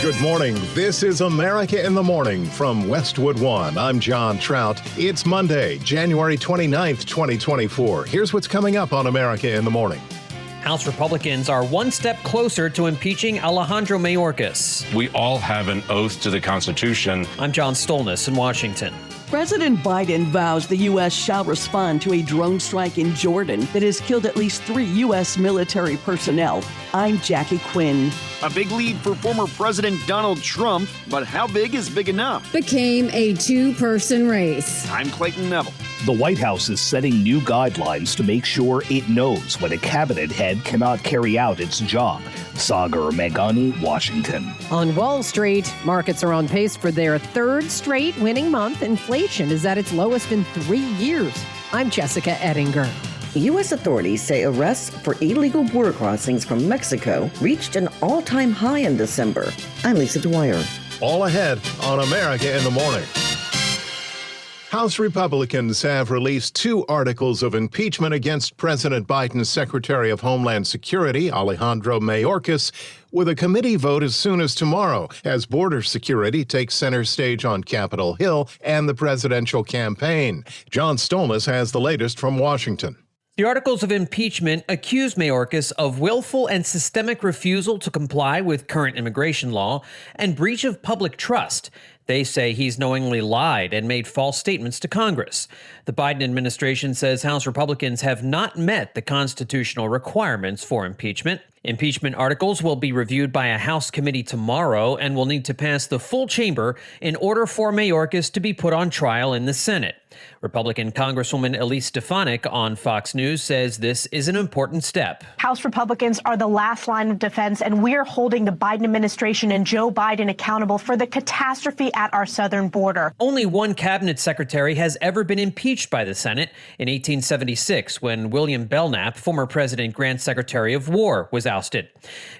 Good morning. This is America in the Morning from Westwood One. I'm John Trout. It's Monday, January 29th, 2024. Here's what's coming up on America in the Morning. House Republicans are one step closer to impeaching Alejandro Mayorkas. We all have an oath to the Constitution. I'm John Stolnis in Washington. President Biden vows the U.S. shall respond to a drone strike in Jordan that has killed at least 3 U.S. military personnel. I'm Jackie Quinn. A big lead for former President Donald Trump, but how big is big enough? Became a two-person race. I'm Clayton Neville. The White House is setting new guidelines to make sure it knows when a cabinet head cannot carry out its job. Sagar Meghani, Washington. On Wall Street, markets are on pace for their third straight winning month. Inflation is at its lowest in 3 years. I'm Jessica Ettinger. U.S. authorities say arrests for illegal border crossings from Mexico reached an all-time high in December. I'm Lisa Dwyer. All ahead on America in the Morning. House Republicans have released 2 articles of impeachment against President Biden's Secretary of Homeland Security, Alejandro Mayorkas, with a committee vote as soon as tomorrow, as border security takes center stage on Capitol Hill and the presidential campaign. John Stolnis has the latest from Washington. The articles of impeachment accuse Mayorkas of willful and systemic refusal to comply with current immigration law and breach of public trust. They say he's knowingly lied and made false statements to Congress. The Biden administration says House Republicans have not met the constitutional requirements for impeachment. Impeachment articles will be reviewed by a House committee tomorrow and will need to pass the full chamber in order for Mayorkas to be put on trial in the Senate. Republican Congresswoman Elise Stefanik on Fox News says this is an important step. House Republicans are the last line of defense, and we're holding the Biden administration and Joe Biden accountable for the catastrophe at our southern border. Only one cabinet secretary has ever been impeached by the Senate in 1876, when William Belknap, former President Grant's Secretary of War, was ousted.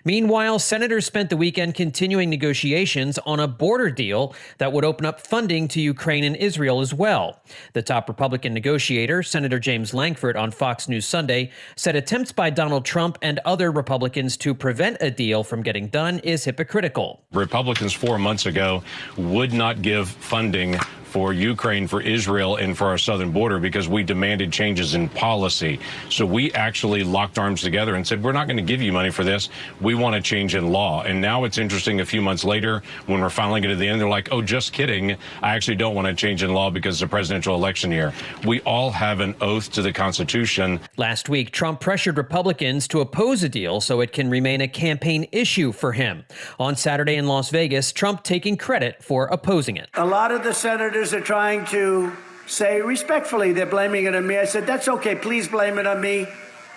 Meanwhile, senators spent the weekend continuing negotiations on a border deal that would open up funding to Ukraine and Israel as well. The top Republican negotiator, Senator James Lankford, on Fox News Sunday, said attempts by Donald Trump and other Republicans to prevent a deal from getting done is hypocritical. Republicans 4 months ago would not give funding for Ukraine, for Israel, and for our southern border because we demanded changes in policy. So we actually locked arms together and said, we're not going to give you money for this. We want a change in law. And now it's interesting, a few months later, when we're finally getting to the end, they're like, oh, just kidding. I actually don't want a change in law because it's a presidential election year. We all have an oath to the Constitution. Last week, Trump pressured Republicans to oppose a deal so it can remain a campaign issue for him. On Saturday in Las Vegas, Trump taking credit for opposing it. A lot of the senators are trying to say respectfully they're blaming it on me. I said, that's okay. Please blame it on me.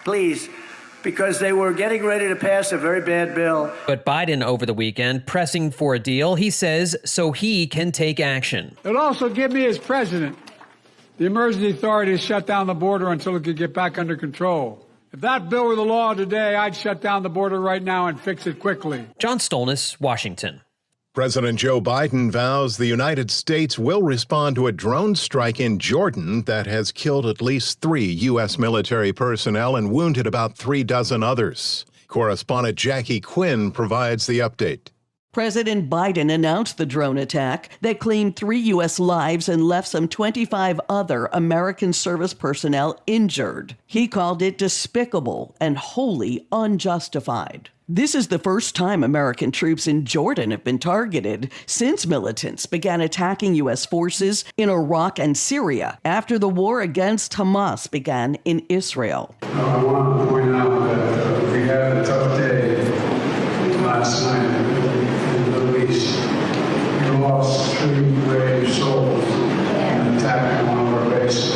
Please. Because they were getting ready to pass a very bad bill. But Biden over the weekend pressing for a deal, he says, so he can take action. It'll also give me, as president, the emergency authority to shut down the border until it could get back under control. If that bill were the law today, I'd shut down the border right now and fix it quickly. John Stolnis, Washington. President Joe Biden vows the United States will respond to a drone strike in Jordan that has killed at least 3 U.S. military personnel and wounded about 36 others. Correspondent Jackie Quinn provides the update. President Biden announced the drone attack that claimed 3 U.S. lives and left some 25 other American service personnel injured. He called it despicable and wholly unjustified. This is the first time American troops in Jordan have been targeted since militants began attacking U.S. forces in Iraq and Syria after the war against Hamas began in Israel. I want to point out that we had a tough day last night in the Middle East. We lost 3 brave souls in attacking one of our bases.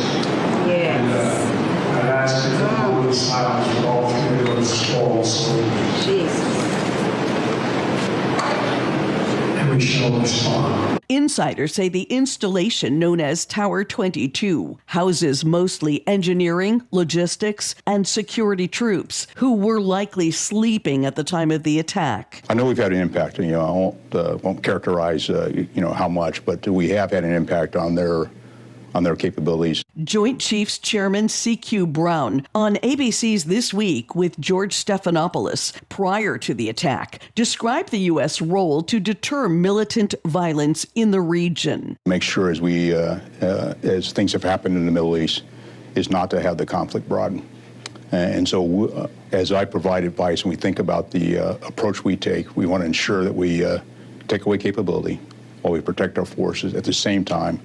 Yes. And I asked you to hold silence for all 3 of those souls. And we shall respond. Insiders say the installation, known as Tower 22, houses mostly engineering, logistics, and security troops who were likely sleeping at the time of the attack. I know we've had an impact. I won't characterize, how much, but we have had an impact on their on their capabilities. Joint Chiefs Chairman C.Q. Brown on ABC's This Week with George Stephanopoulos prior to the attack described the U.S. role to deter militant violence in the region. Make sure as things have happened in the Middle East, is not to have the conflict broaden. And so as I provide advice and we think about the approach we take, we want to ensure that we take away capability while we protect our forces, at the same time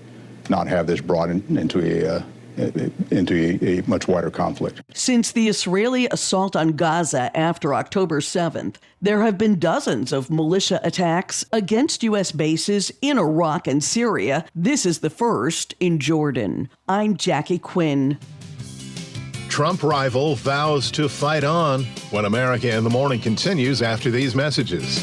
not have this broaden into a much wider conflict. Since the Israeli assault on Gaza after October 7th, there have been dozens of militia attacks against U.S. bases in Iraq and Syria. This is the first in Jordan. I'm Jackie Quinn. Trump rival vows to fight on when America in the Morning continues after these messages.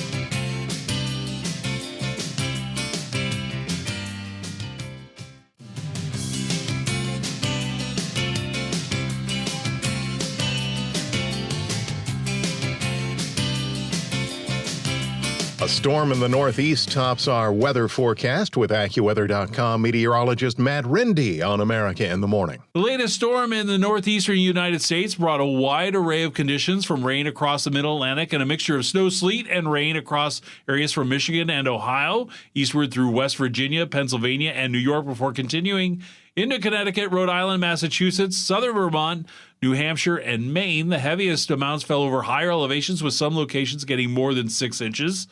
A storm in the Northeast tops our weather forecast with AccuWeather.com meteorologist Matt Rindy on America in the Morning. The latest storm in the northeastern United States brought a wide array of conditions, from rain across the middle Atlantic and a mixture of snow, sleet, and rain across areas from Michigan and Ohio, eastward through West Virginia, Pennsylvania, and New York, before continuing into Connecticut, Rhode Island, Massachusetts, southern Vermont, New Hampshire, and Maine. The heaviest amounts fell over higher elevations, with some locations getting more than 6 inches.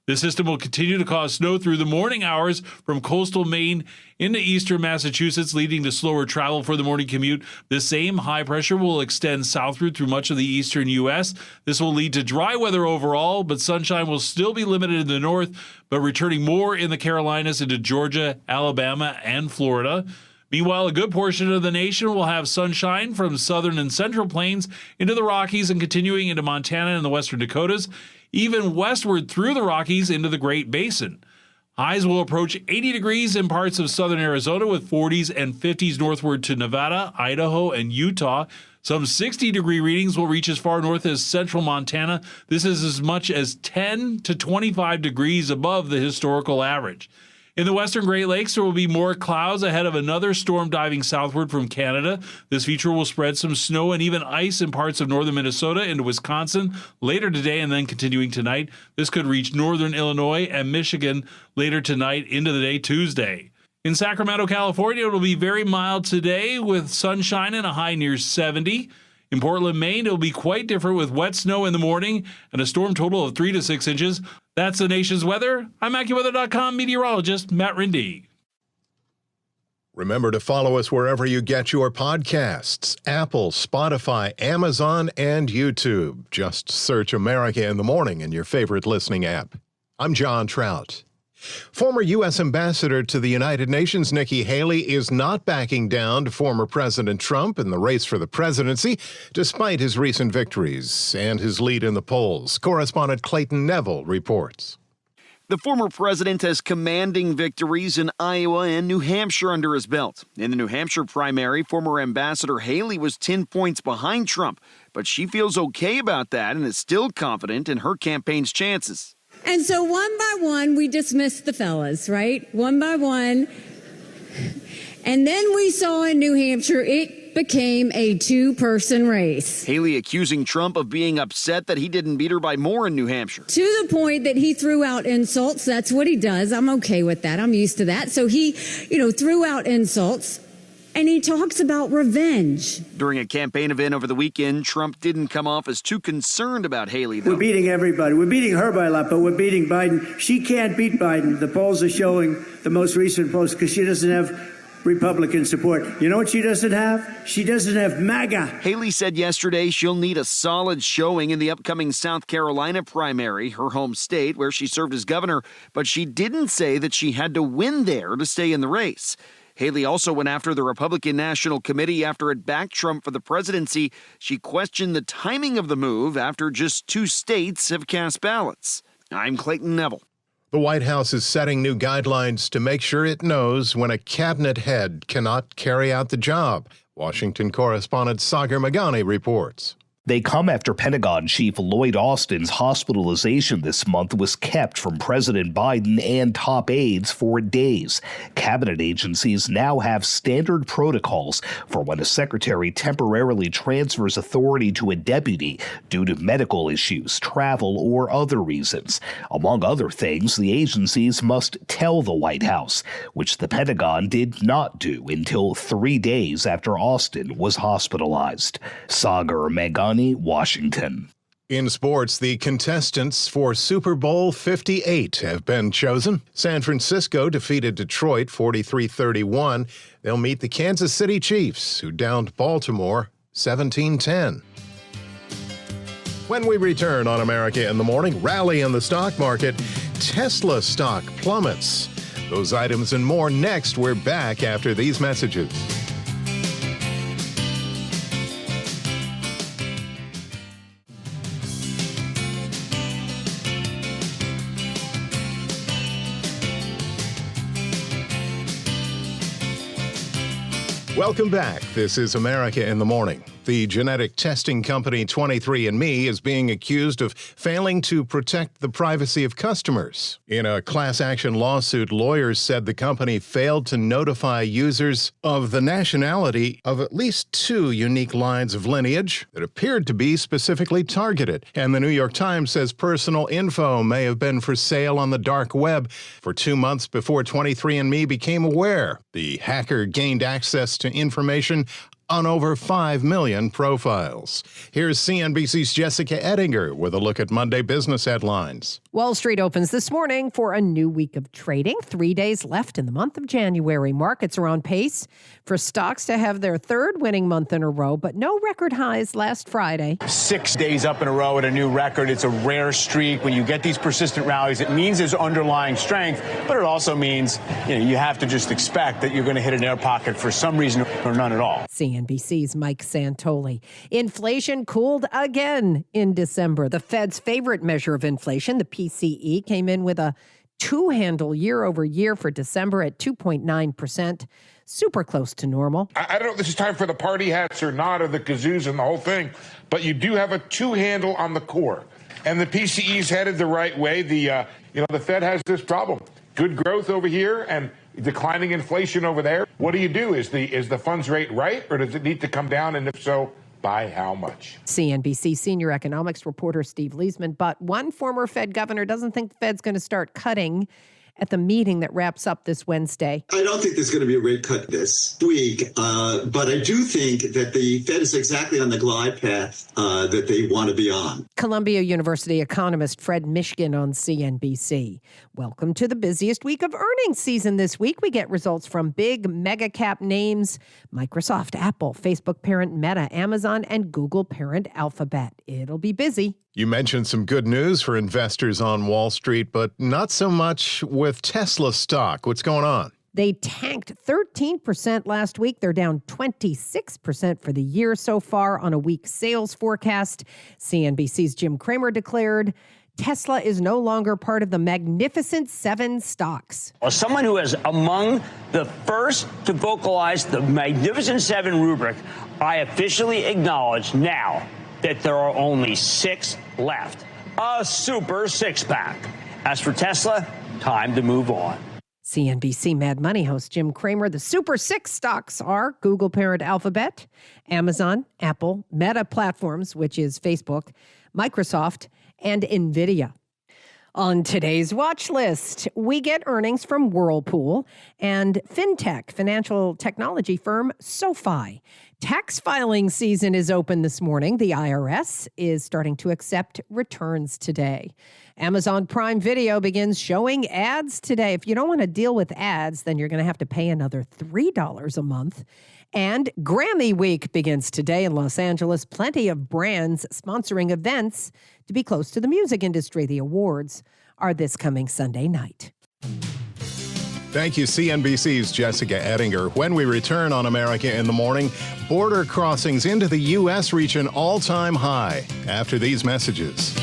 The system will continue to cause snow through the morning hours from coastal Maine into eastern Massachusetts, leading to slower travel for the morning commute. The same high pressure will extend southward through much of the eastern U.S. This will lead to dry weather overall, but sunshine will still be limited in the north, but returning more in the Carolinas into Georgia, Alabama, and Florida. Meanwhile, a good portion of the nation will have sunshine from southern and central plains into the Rockies and continuing into Montana and the western Dakotas, even westward through the Rockies into the Great Basin. Highs will approach 80 degrees in parts of southern Arizona, with 40s and 50s northward to Nevada, Idaho, and Utah. Some 60-degree readings will reach as far north as central Montana. This is as much as 10 to 25 degrees above the historical average. In the western Great Lakes, there will be more clouds ahead of another storm diving southward from Canada. This feature will spread some snow and even ice in parts of northern Minnesota into Wisconsin later today and then continuing tonight. This could reach northern Illinois and Michigan later tonight into the day Tuesday. In Sacramento, California, it will be very mild today with sunshine and a high near 70. In Portland, Maine, it will be quite different with wet snow in the morning and a storm total of 3 to 6 inches. That's the nation's weather. I'm AccuWeather.com meteorologist Matt Rindy. Remember to follow us wherever you get your podcasts: Apple, Spotify, Amazon, and YouTube. Just search America in the Morning in your favorite listening app. I'm John Trout. Former U.S. Ambassador to the United Nations Nikki Haley is not backing down to former President Trump in the race for the presidency, despite his recent victories and his lead in the polls. Correspondent Clayton Neville reports. The former president has commanding victories in Iowa and New Hampshire under his belt. In the New Hampshire primary, former Ambassador Haley was 10 points behind Trump, but she feels okay about that and is still confident in her campaign's chances. And so one by one, we dismissed the fellas, right? One by one. And then we saw in New Hampshire, it became a two-person race. Haley accusing Trump of being upset that he didn't beat her by more in New Hampshire. To the point that he threw out insults. That's what he does. I'm okay with that. I'm used to that. So he, threw out insults. And he talks about revenge. During a campaign event over the weekend, Trump didn't come off as too concerned about Haley, though. We're beating everybody. We're beating her by a lot, but we're beating Biden. She can't beat Biden. The polls are showing, the most recent polls, because she doesn't have Republican support. You know what she doesn't have? She doesn't have MAGA. Haley said yesterday she'll need a solid showing in the upcoming South Carolina primary, her home state, where she served as governor, but she didn't say that she had to win there to stay in the race. Haley also went after the Republican National Committee after it backed Trump for the presidency. She questioned the timing of the move after just 2 states have cast ballots. I'm Clayton Neville. The White House is setting new guidelines to make sure it knows when a cabinet head cannot carry out the job. Washington correspondent Sagar Magani reports. They come after Pentagon Chief Lloyd Austin's hospitalization this month was kept from President Biden and top aides for days. Cabinet agencies now have standard protocols for when a secretary temporarily transfers authority to a deputy due to medical issues, travel, or other reasons. Among other things, the agencies must tell the White House, which the Pentagon did not do until 3 days after Austin was hospitalized. Sagar Meghani, Washington. In sports, the contestants for Super Bowl 58 have been chosen. San Francisco defeated Detroit 43-31. They'll meet the Kansas City Chiefs, who downed Baltimore 17-10. When we return on America in the Morning, rally in the stock market, Tesla stock plummets. Those items and more next. We're back after these messages. Welcome back. This is America in the Morning. The genetic testing company 23andMe is being accused of failing to protect the privacy of customers. In a class action lawsuit, lawyers said the company failed to notify users of the nationality of at least 2 unique lines of lineage that appeared to be specifically targeted. And the New York Times says personal info may have been for sale on the dark web for 2 months before 23andMe became aware. The hacker gained access to information on over 5 million profiles. Here's CNBC's Jessica Ettinger with a look at Monday business headlines. Wall Street opens this morning for a new week of trading. 3 days left in the month of January. Markets are on pace for stocks to have their third winning month in a row, but no record highs last Friday. 6 days up in a row at a new record. It's a rare streak. When you get these persistent rallies, it means there's underlying strength, but it also means you have to just expect that you're going to hit an air pocket for some reason or none at all. CNBC's Mike Santoli. Inflation cooled again in December. The Fed's favorite measure of inflation, the PCE, came in with a 2-handle year over year for December at 2.9%. Super close to normal. I don't know if this is time for the party hats or not, or the kazoos and the whole thing, but you do have a 2-handle on the core. And the PCE's headed the right way. The Fed has this problem. Good growth over here and declining inflation over there. What do? Is the funds rate right, or does it need to come down? And if so, by how much? CNBC senior economics reporter Steve Leisman. But one former Fed governor doesn't think the Fed's going to start cutting at the meeting that wraps up this Wednesday. I don't think there's going to be a rate cut this week, but I do think that the Fed is exactly on the glide path that they want to be on. Columbia University economist Fred Mishkin on CNBC. Welcome to the busiest week of earnings season this week. We get results from big mega cap names: Microsoft, Apple, Facebook parent Meta, Amazon, and Google parent Alphabet. It'll be busy. You mentioned some good news for investors on Wall Street, but not so much with Tesla stock. What's going on? They tanked 13% last week. They're down 26% for the year so far on a weak sales forecast. CNBC's Jim Cramer declared Tesla is no longer part of the Magnificent Seven stocks. As someone who is among the first to vocalize the Magnificent Seven rubric, I officially acknowledge now that there are only 6 left. A super 6-pack. As for Tesla, time to move on. CNBC Mad Money host Jim Cramer. The Super 6 stocks are Google parent Alphabet, Amazon, Apple, Meta Platforms, which is Facebook, Microsoft, and NVIDIA. On today's watch list, we get earnings from Whirlpool and fintech financial technology firm SoFi. Tax filing season is open this morning. The IRS is starting to accept returns today. Amazon Prime Video begins showing ads today. If you don't want to deal with ads, then you're going to have to pay another $3 a month. And Grammy Week begins today in Los Angeles. Plenty of brands sponsoring events to be close to the music industry. The awards are this coming Sunday night. Thank you, CNBC's Jessica Ettinger. When we return on America in the Morning, border crossings into the U.S. reach an all-time high after these messages.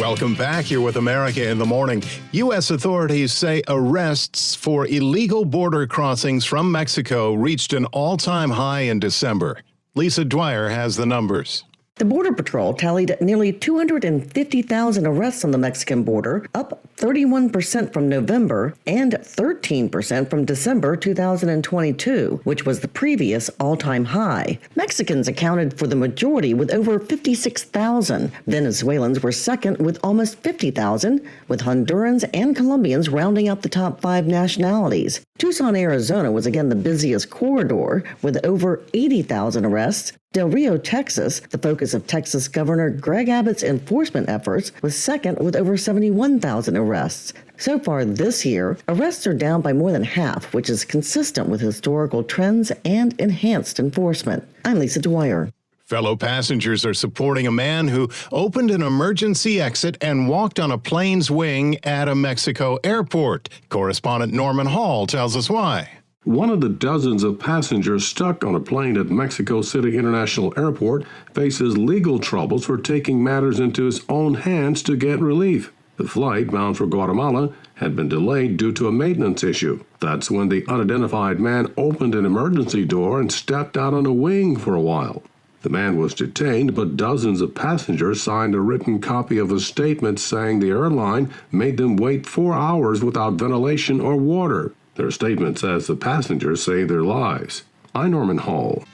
Welcome back. Here with America in the Morning. U.S. authorities say arrests for illegal border crossings from Mexico reached an all-time high in December. Lisa Dwyer has the numbers. The Border Patrol tallied nearly 250,000 arrests on the Mexican border, up 31% from November and 13% from December 2022, which was the previous all-time high. Mexicans accounted for the majority with over 56,000. Venezuelans were second with almost 50,000, with Hondurans and Colombians rounding out the top 5 nationalities. Tucson, Arizona was again the busiest corridor with over 80,000 arrests. Del Rio, Texas, the focus of Texas Governor Greg Abbott's enforcement efforts, was second with over 71,000 arrests. So far this year, arrests are down by more than half, which is consistent with historical trends and enhanced enforcement. I'm Lisa Dwyer. Fellow passengers are supporting a man who opened an emergency exit and walked on a plane's wing at a Mexico airport. Correspondent Norman Hall tells us why. One of the dozens of passengers stuck on a plane at Mexico City International Airport faces legal troubles for taking matters into his own hands to get relief. The flight bound for Guatemala had been delayed due to a maintenance issue. That's when the unidentified man opened an emergency door and stepped out on a wing for a while. The man was detained, but dozens of passengers signed a written copy of a statement saying the airline made them wait 4 hours without ventilation or water. Their statement says the passengers saved their lives. I'm Norman Hall.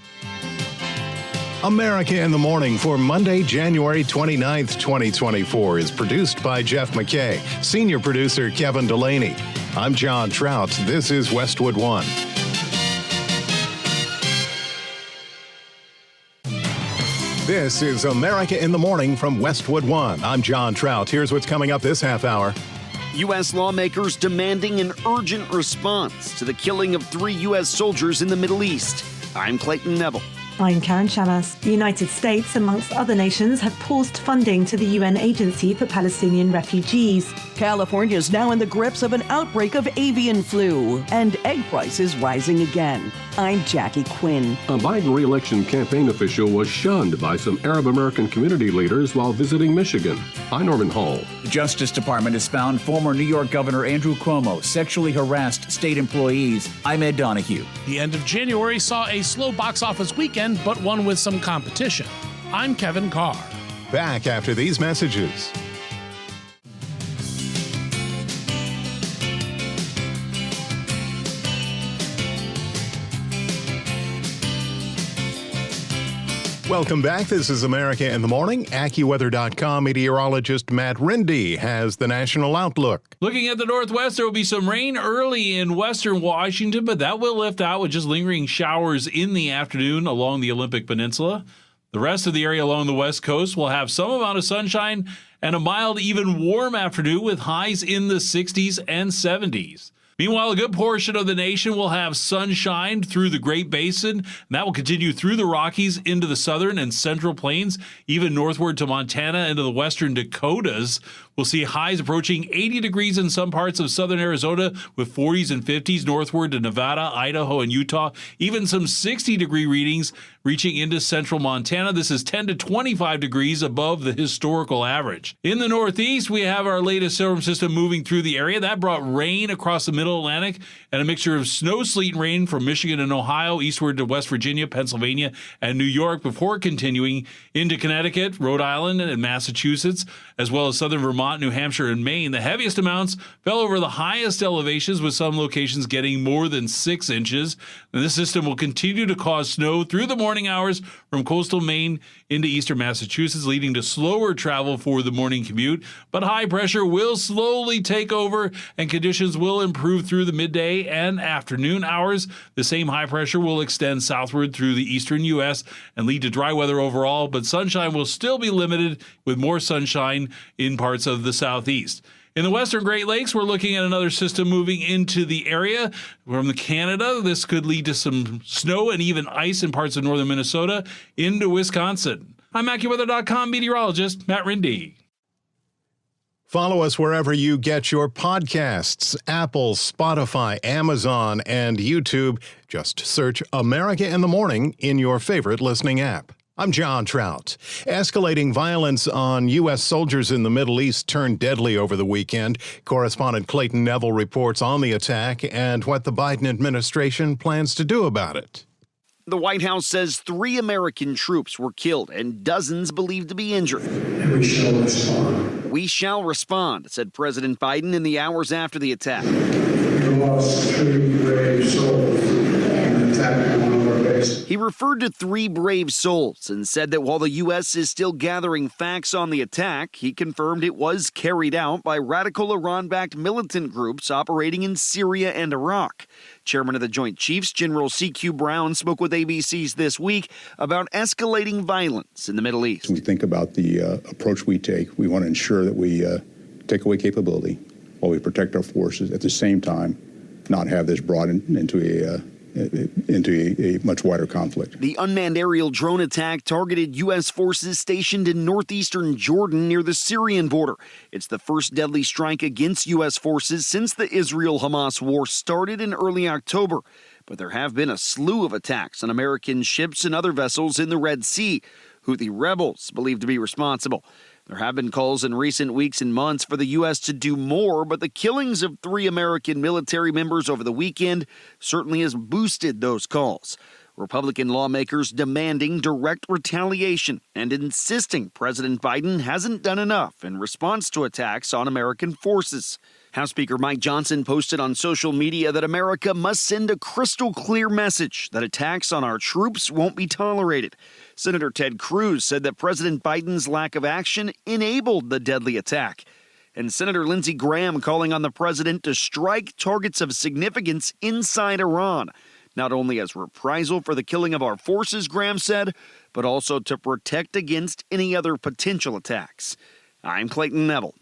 America in the Morning for Monday, January 29th, 2024 is produced by Jeff McKay, senior producer Kevin Delaney. I'm John Trout. This is Westwood One. This is America in the Morning from Westwood One. I'm John Trout. Here's what's coming up this half hour. U.S. lawmakers demanding an urgent response to the killing of 3 U.S. soldiers in the Middle East. I'm Clayton Neville. I'm Karen Chamas. The United States, amongst other nations, have paused funding to the UN Agency for Palestinian Refugees. California is now in the grips of an outbreak of avian flu, and egg prices rising again. I'm Jackie Quinn. A Biden re-election campaign official was shunned by some Arab American community leaders while visiting Michigan. I'm Norman Hall. The Justice Department has found former New York Governor Andrew Cuomo sexually harassed state employees. I'm Ed Donahue. The end of January saw a slow box office weekend, but one with some competition. I'm Kevin Carr. Back after these messages. Welcome back. This is America in the Morning. AccuWeather.com meteorologist Matt Rindy has the national outlook. Looking at the northwest, there will be some rain early in western Washington, but that will lift out with just lingering showers in the afternoon along the Olympic Peninsula. The rest of the area along the west coast will have some amount of sunshine and a mild, even warm afternoon with highs in the 60s and 70s. Meanwhile, a good portion of the nation will have sunshine through the Great Basin, and that will continue through the Rockies into the southern and central plains, even northward to Montana into the western Dakotas. We'll see highs approaching 80 degrees in some parts of southern Arizona with 40s and 50s northward to Nevada, Idaho, and Utah. Even some 60-degree readings reaching into central Montana. This is 10 to 25 degrees above the historical average. In the northeast, we have our latest storm system moving through the area. That brought rain across the middle Atlantic and a mixture of snow, sleet, and rain from Michigan and Ohio eastward to West Virginia, Pennsylvania, and New York before continuing into Connecticut, Rhode Island, and Massachusetts, as well as southern Vermont, New Hampshire, and Maine. The heaviest amounts fell over the highest elevations, with some locations getting more than 6 inches. And this system will continue to cause snow through the morning hours from coastal Maine into eastern Massachusetts, leading to slower travel for the morning commute. But high pressure will slowly take over, and conditions will improve through the midday and afternoon hours. The same high pressure will extend southward through the eastern U.S. and lead to dry weather overall, but sunshine will still be limited, with more sunshine in parts of the southeast. In the western Great Lakes, we're looking at another system moving into the area from Canada. This could lead to some snow and even ice in parts of northern Minnesota into Wisconsin. I'm AccuWeather.com meteorologist Matt Rindy. Follow us wherever you get your podcasts: Apple, Spotify, Amazon, and YouTube. Just search America in the Morning in your favorite listening app. I'm John Trout. Escalating violence on U.S. soldiers in the Middle East turned deadly over the weekend. Correspondent Clayton Neville reports on the attack and what the Biden administration plans to do about it. The White House says 3 American troops were killed and dozens believed to be injured. And we shall respond. We shall respond, said President Biden in the hours after the attack. We lost 3 brave souls in an attack on one of our bases. He referred to 3 brave souls and said that while the U.S. is still gathering facts on the attack, he confirmed it was carried out by radical Iran-backed militant groups operating in Syria and Iraq. Chairman of the Joint Chiefs, General C.Q. Brown, spoke with ABC's This Week about escalating violence in the Middle East. When we think about the approach we take, we want to ensure that we take away capability while we protect our forces. At the same time, not have this brought into a much wider conflict. The unmanned aerial drone attack targeted U.S. forces stationed in northeastern Jordan near the Syrian border. It's the first deadly strike against U.S. forces since the Israel-Hamas war started in early October. But there have been a slew of attacks on American ships and other vessels in the Red Sea. Houthi rebels believed to be responsible. There have been calls in recent weeks and months for the U.S. to do more, but the killings of 3 American military members over the weekend certainly has boosted those calls. Republican lawmakers demanding direct retaliation and insisting President Biden hasn't done enough in response to attacks on American forces. House Speaker Mike Johnson posted on social media that America must send a crystal clear message that attacks on our troops won't be tolerated. Senator Ted Cruz said that President Biden's lack of action enabled the deadly attack. And Senator Lindsey Graham calling on the president to strike targets of significance inside Iran, not only as reprisal for the killing of our forces, Graham said, but also to protect against any other potential attacks. I'm Clayton Neville.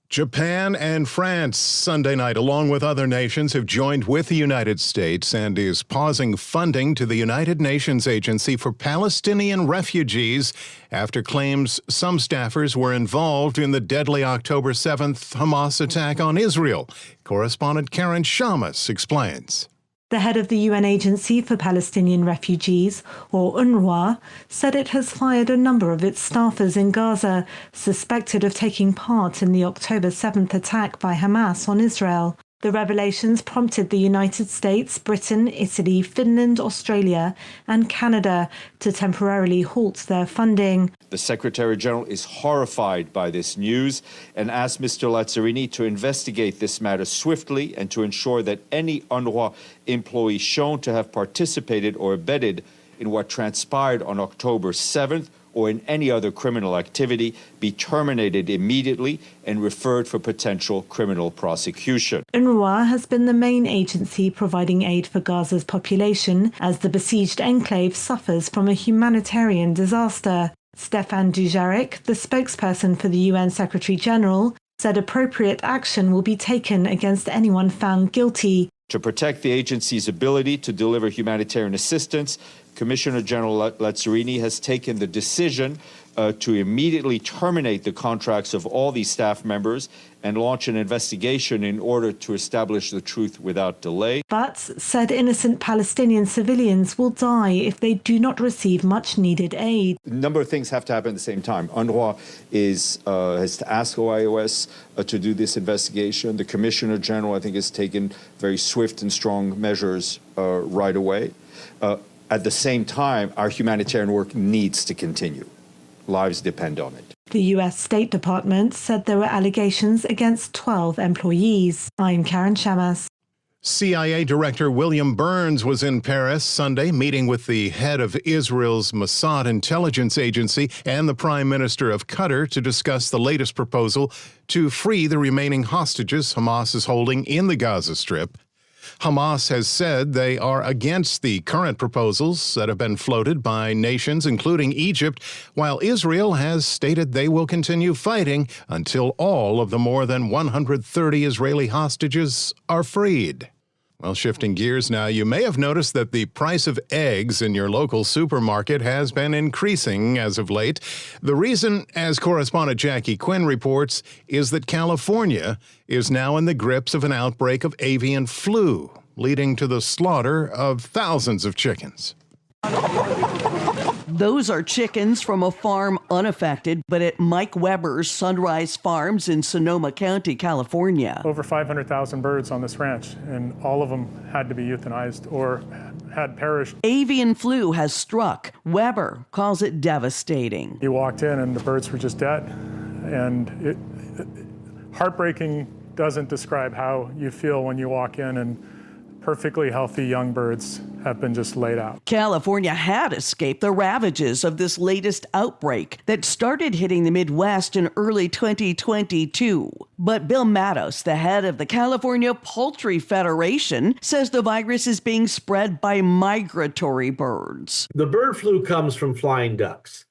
Japan and France Sunday night, along with other nations, have joined with the United States and is pausing funding to the United Nations Agency for Palestinian Refugees after claims some staffers were involved in the deadly October 7th Hamas attack on Israel. Correspondent Karen Shamas explains. The head of the UN Agency for Palestinian Refugees, or UNRWA, said it has fired a number of its staffers in Gaza, suspected of taking part in the October 7th attack by Hamas on Israel. The revelations prompted the United States, Britain, Italy, Finland, Australia, and Canada to temporarily halt their funding. The Secretary General is horrified by this news and asked Mr. Lazzarini to investigate this matter swiftly and to ensure that any UNRWA employee shown to have participated or abetted in what transpired on October 7th or in any other criminal activity be terminated immediately and referred for potential criminal prosecution. UNRWA has been the main agency providing aid for Gaza's population as the besieged enclave suffers from a humanitarian disaster. Stefan Dujarric, the spokesperson for the UN Secretary-General, said appropriate action will be taken against anyone found guilty. To protect the agency's ability to deliver humanitarian assistance, Commissioner General Lazzarini has taken the decision to immediately terminate the contracts of all these staff members and launch an investigation in order to establish the truth without delay. But said innocent Palestinian civilians will die if they do not receive much needed aid. A number of things have to happen at the same time. UNRWA has to ask OIOS to do this investigation. The Commissioner General, I think, has taken very swift and strong measures right away. At the same time, our humanitarian work needs to continue. Lives depend on it. The U.S. State Department said there were allegations against 12 employees. I'm Karen Shamas. CIA Director William Burns was in Paris Sunday, meeting with the head of Israel's Mossad intelligence agency and the Prime Minister of Qatar to discuss the latest proposal to free the remaining hostages Hamas is holding in the Gaza Strip. Hamas has said they are against the current proposals that have been floated by nations, including Egypt, while Israel has stated they will continue fighting until all of the more than 130 Israeli hostages are freed. Well, shifting gears now, you may have noticed that the price of eggs in your local supermarket has been increasing as of late. The reason, as correspondent Jackie Quinn reports, is that California is now in the grips of an outbreak of avian flu, leading to the slaughter of thousands of chickens. Those are chickens from a farm unaffected, but at Mike Weber's Sunrise Farms in Sonoma County, California. Over 500,000 birds on this ranch, and all of them had to be euthanized or had perished. Avian flu has struck. Weber calls it devastating. You walked in and the birds were just dead, and heartbreaking doesn't describe how you feel when you walk in and perfectly healthy young birds have been just laid out. California had escaped the ravages of this latest outbreak that started hitting the Midwest in early 2022. But Bill Mattos, the head of the California Poultry Federation, says the virus is being spread by migratory birds. The bird flu comes from flying ducks.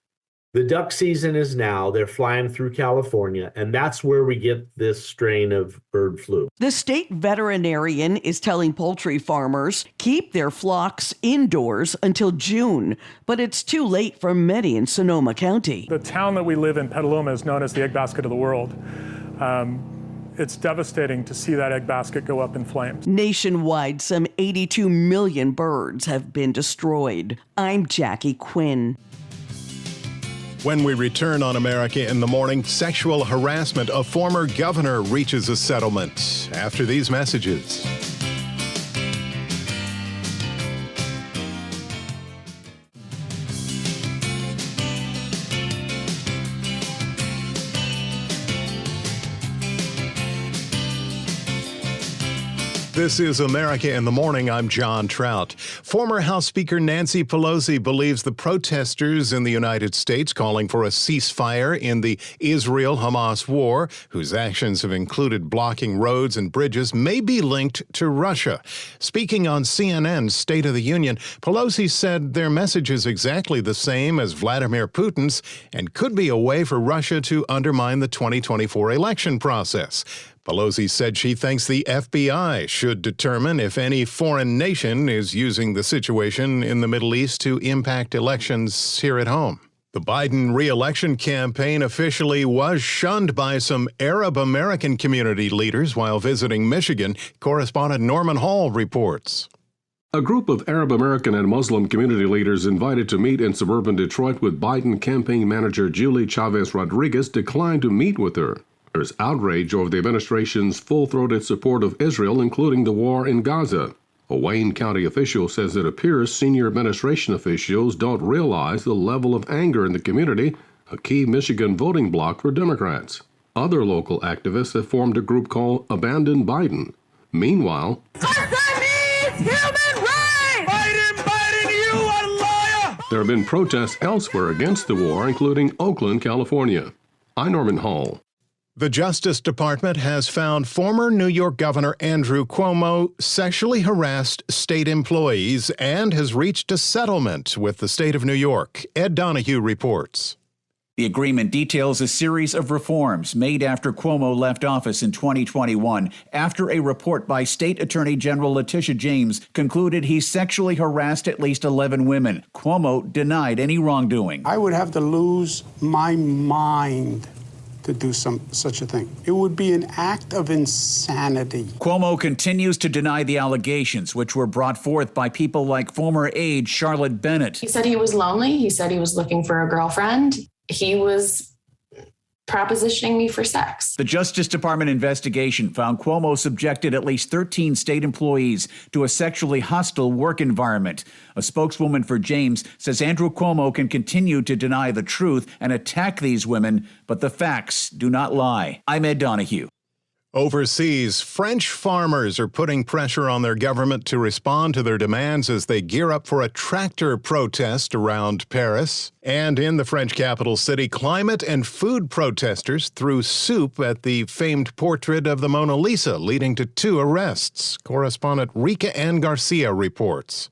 The duck season is now. They're flying through California, and that's where we get this strain of bird flu. The state veterinarian is telling poultry farmers keep their flocks indoors until June, but it's too late for many in Sonoma County. The town that we live in, Petaluma, is known as the egg basket of the world. It's devastating to see that egg basket go up in flames. Nationwide, some 82 million birds have been destroyed. I'm Jackie Quinn. When we return on America in the Morning, sexual harassment. A former governor reaches a settlement. After these messages. This is America in the Morning. I'm John Trout. Former House Speaker Nancy Pelosi believes the protesters in the United States calling for a ceasefire in the Israel-Hamas war, whose actions have included blocking roads and bridges, may be linked to Russia. Speaking on CNN's State of the Union, Pelosi said their message is exactly the same as Vladimir Putin's and could be a way for Russia to undermine the 2024 election process. Pelosi said she thinks the FBI should determine if any foreign nation is using the situation in the Middle East to impact elections here at home. The Biden re-election campaign officially was shunned by some Arab American community leaders while visiting Michigan. Correspondent Norman Hall reports. A group of Arab American and Muslim community leaders invited to meet in suburban Detroit with Biden campaign manager Julie Chavez Rodriguez declined to meet with her. There's outrage over the administration's full-throated support of Israel, including the war in Gaza. A Wayne County official says it appears senior administration officials don't realize the level of anger in the community, a key Michigan voting bloc for Democrats. Other local activists have formed a group called Abandon Biden. Meanwhile, Human rights! Biden, you are a liar! There have been protests elsewhere against the war, including Oakland, California. I'm Norman Hall. The Justice Department has found former New York Governor Andrew Cuomo sexually harassed state employees and has reached a settlement with the state of New York. Ed Donahue reports. The agreement details a series of reforms made after Cuomo left office in 2021, after a report by State Attorney General Letitia James concluded he sexually harassed at least 11 women. Cuomo denied any wrongdoing. I would have to lose my mind to do such a thing. It would be an act of insanity. Cuomo continues to deny the allegations, which were brought forth by people like former aide Charlotte Bennett. He said he was lonely. He said he was looking for a girlfriend. He was propositioning me for sex. The Justice Department investigation found Cuomo subjected at least 13 state employees to a sexually hostile work environment. A spokeswoman for James says Andrew Cuomo can continue to deny the truth and attack these women, but the facts do not lie. I'm Ed Donahue. Overseas, French farmers are putting pressure on their government to respond to their demands as they gear up for a tractor protest around Paris. And in the French capital city, climate and food protesters threw soup at the famed portrait of the Mona Lisa, leading to 2 arrests. Correspondent Rika Ann Garcia reports.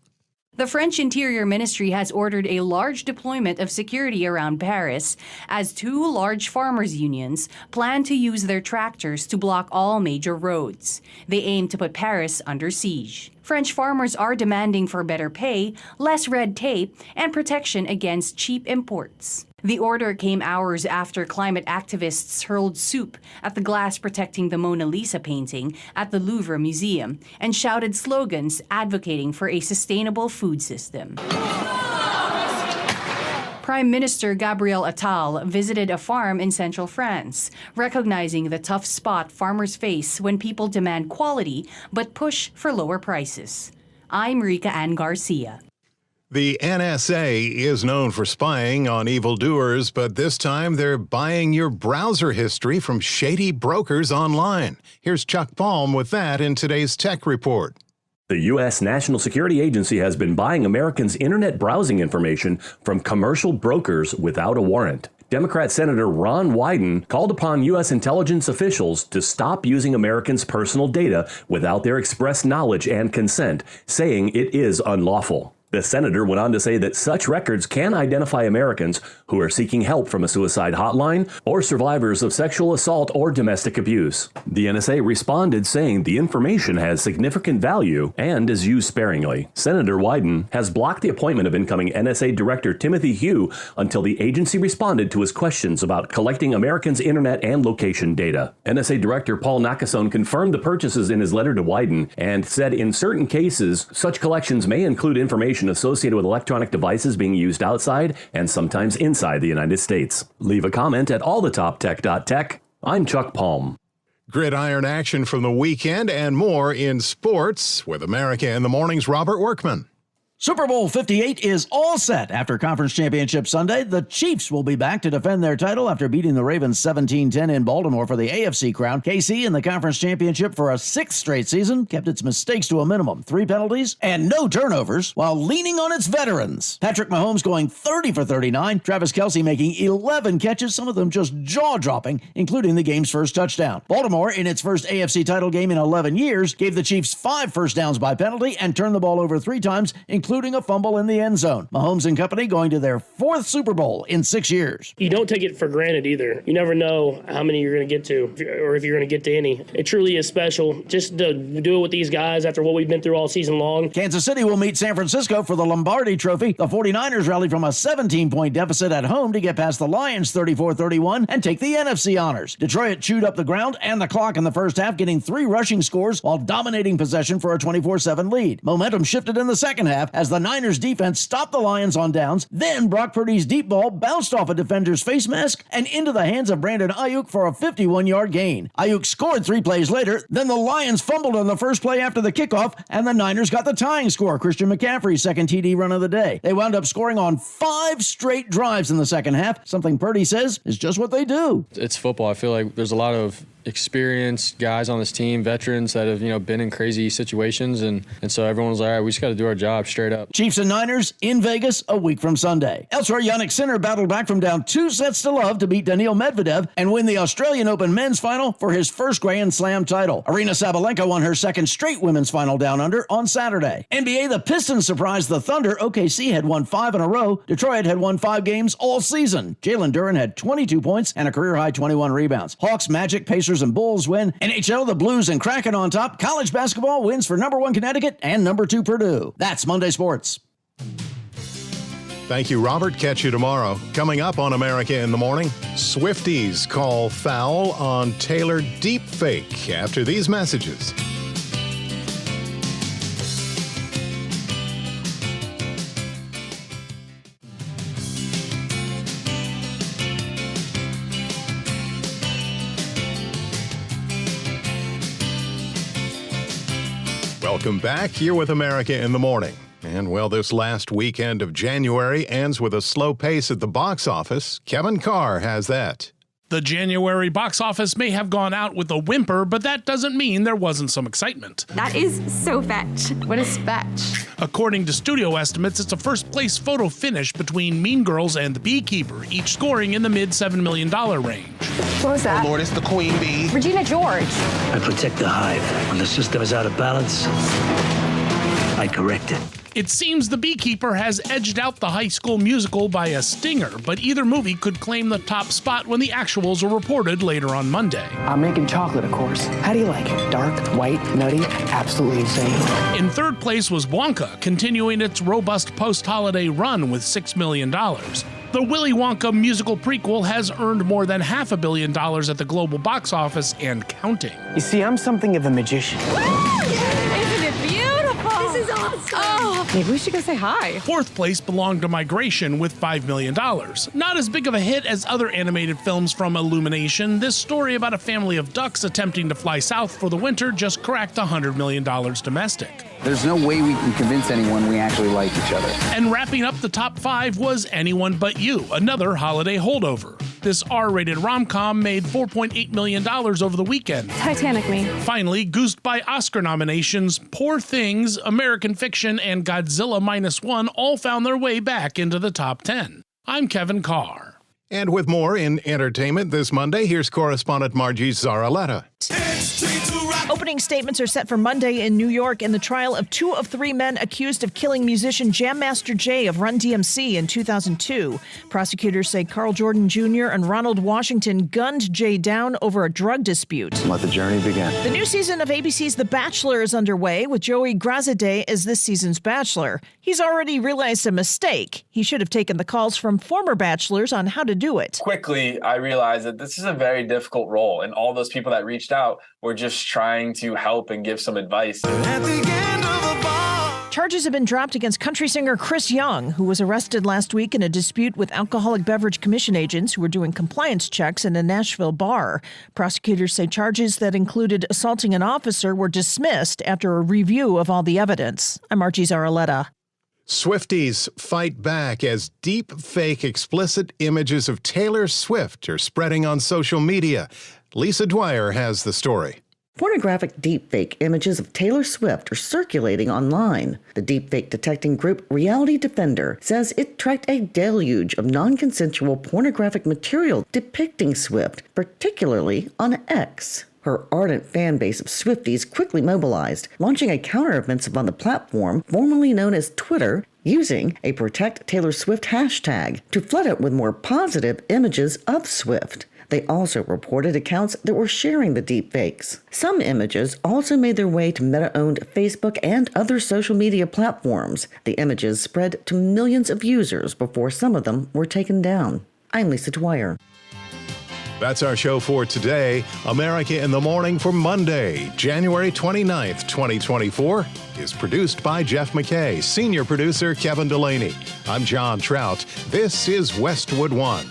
The French Interior Ministry has ordered a large deployment of security around Paris as 2 large farmers' unions plan to use their tractors to block all major roads. They aim to put Paris under siege. French farmers are demanding for better pay, less red tape, and protection against cheap imports. The order came hours after climate activists hurled soup at the glass protecting the Mona Lisa painting at the Louvre Museum and shouted slogans advocating for a sustainable food system. Prime Minister Gabriel Attal visited a farm in central France, recognizing the tough spot farmers face when people demand quality but push for lower prices. I'm Rika Ann Garcia. The NSA is known for spying on evildoers, but this time they're buying your browser history from shady brokers online. Here's Chuck Palm with that in today's Tech Report. The U.S. National Security Agency has been buying Americans' internet browsing information from commercial brokers without a warrant. Democrat Senator Ron Wyden called upon U.S. intelligence officials to stop using Americans' personal data without their express knowledge and consent, saying it is unlawful. The senator went on to say that such records can identify Americans who are seeking help from a suicide hotline or survivors of sexual assault or domestic abuse. The NSA responded saying the information has significant value and is used sparingly. Senator Wyden has blocked the appointment of incoming NSA Director Timothy Hugh until the agency responded to his questions about collecting Americans' internet and location data. NSA Director Paul Nakasone confirmed the purchases in his letter to Wyden and said in certain cases, such collections may include information associated with electronic devices being used outside and sometimes inside the United States. Leave a comment at allthetoptech.tech. I'm Chuck Palm. Gridiron action from the weekend and more in sports with America in the Morning's Robert Workman. Super Bowl 58 is all set after Conference Championship Sunday. The Chiefs will be back to defend their title after beating the Ravens 17-10 in Baltimore for the AFC crown. KC in the Conference Championship for a sixth straight season kept its mistakes to a minimum. 3 penalties and no turnovers while leaning on its veterans. Patrick Mahomes going 30 for 39. Travis Kelce making 11 catches, some of them just jaw-dropping, including the game's first touchdown. Baltimore, in its first AFC title game in 11 years, gave the Chiefs 5 first downs by penalty and turned the ball over 3 times, including a fumble in the end zone. Mahomes and company going to their 4th Super Bowl in 6 years. You don't take it for granted either. You never know how many you're going to get to or if you're going to get to any. It truly is special just to do it with these guys after what we've been through all season long. Kansas City will meet San Francisco for the Lombardi Trophy. The 49ers rallied from a 17-point deficit at home to get past the Lions 34-31 and take the NFC honors. Detroit chewed up the ground and the clock in the first half, getting 3 rushing scores while dominating possession for a 24-7 lead. Momentum shifted in the second half as the Niners defense stopped the Lions on downs. Then Brock Purdy's deep ball bounced off a defender's face mask and into the hands of Brandon Ayuk for a 51-yard gain. Ayuk scored 3 plays later. Then the Lions fumbled on the first play after the kickoff, and the Niners got the tying score. Christian McCaffrey's second TD run of the day. They wound up scoring on 5 straight drives in the second half, something Purdy says is just what they do. It's football. I feel like there's a lot of experienced guys on this team, veterans that have, been in crazy situations. And so everyone was like, all right, we just got to do our job straight up. Chiefs and Niners in Vegas a week from Sunday. Elsewhere, Jannik Sinner battled back from down 2 sets to love to beat Daniil Medvedev and win the Australian Open men's final for his first Grand Slam title. Aryna Sabalenka won her second straight women's final down under on Saturday. NBA, the Pistons surprised the Thunder. OKC had won 5 in a row. Detroit had won 5 games all season. Jalen Duren had 22 points and a career-high 21 rebounds. Hawks, Magic, Pacers, and Bulls win. NHL, the Blues and Kraken on top. College basketball wins for number 1 Connecticut and number 2 Purdue. That's Monday Sports. Thank you, Robert. Catch you tomorrow. Coming up on America in the Morning, Swifties call foul on Taylor deepfake after these messages. Welcome back. You're with America in the Morning. And, well, this last weekend of January ends with a slow pace at the box office. Kevin Carr has that. The January box office may have gone out with a whimper, but that doesn't mean there wasn't some excitement. That is so fetch. What is fetch? According to studio estimates, it's a first-place photo finish between Mean Girls and The Beekeeper, each scoring in the mid-$7 million range. What was that? Oh, Lord, it's the Queen Bee. Regina George. I protect the hive. When the system is out of balance, I correct it. It seems The Beekeeper has edged out the High School Musical by a stinger, but either movie could claim the top spot when the actuals are reported later on Monday. I'm making chocolate, of course. How do you like it? Dark, white, nutty, absolutely insane. In third place was Wonka, continuing its robust post-holiday run with $6 million. The Willy Wonka musical prequel has earned more than $500 million at the global box office and counting. You see, I'm something of a magician. Isn't it beautiful? This is awesome. Oh, maybe we should go say hi. Fourth place belonged to Migration with $5 million. Not as big of a hit as other animated films from Illumination, this story about a family of ducks attempting to fly south for the winter just cracked $100 million domestic. There's no way we can convince anyone we actually like each other. And wrapping up the top 5 was Anyone But You, another holiday holdover. This R-rated rom-com made $4.8 million over the weekend. Titanic me. Finally, goosed by Oscar nominations, Poor Things, American Fiction, and Godzilla -1 all found their way back into the top 10. I'm Kevin Carr. And with more in entertainment this Monday, here's correspondent Margie Zaraletta. Opening statements are set for Monday in New York in the trial of 2 of 3 men accused of killing musician Jam Master Jay of Run DMC in 2002. Prosecutors say Carl Jordan Jr. and Ronald Washington gunned Jay down over a drug dispute. Let the journey begin. The new season of ABC's The Bachelor is underway, with Joey Grazadeh as this season's bachelor. He's already realized a mistake. He should have taken the calls from former bachelors on how to do it. Quickly, I realized that this is a very difficult role, and all those people that reached out were just trying to help and give some advice. Charges have been dropped against country singer Chris Young, who was arrested last week in a dispute with Alcoholic Beverage Commission agents who were doing compliance checks in a Nashville bar. Prosecutors say charges that included assaulting an officer were dismissed after a review of all the evidence. I'm Margie Zaraletta. Swifties fight back as deep fake explicit images of Taylor Swift are spreading on social media. Lisa Dwyer has the story. Pornographic deepfake images of Taylor Swift are circulating online. The deepfake detecting group Reality Defender says it tracked a deluge of non-consensual pornographic material depicting Swift, particularly on X. Her ardent fan base of Swifties quickly mobilized, launching a counteroffensive on the platform formerly known as Twitter, using a Protect Taylor Swift hashtag to flood it with more positive images of Swift. They also reported accounts that were sharing the deepfakes. Some images also made their way to Meta-owned Facebook and other social media platforms. The images spread to millions of users before some of them were taken down. I'm Lisa Dwyer. That's our show for today. America in the Morning for Monday, January 29th, 2024, is produced by Jeff McKay, senior producer Kevin Delaney. I'm John Trout. This is Westwood One.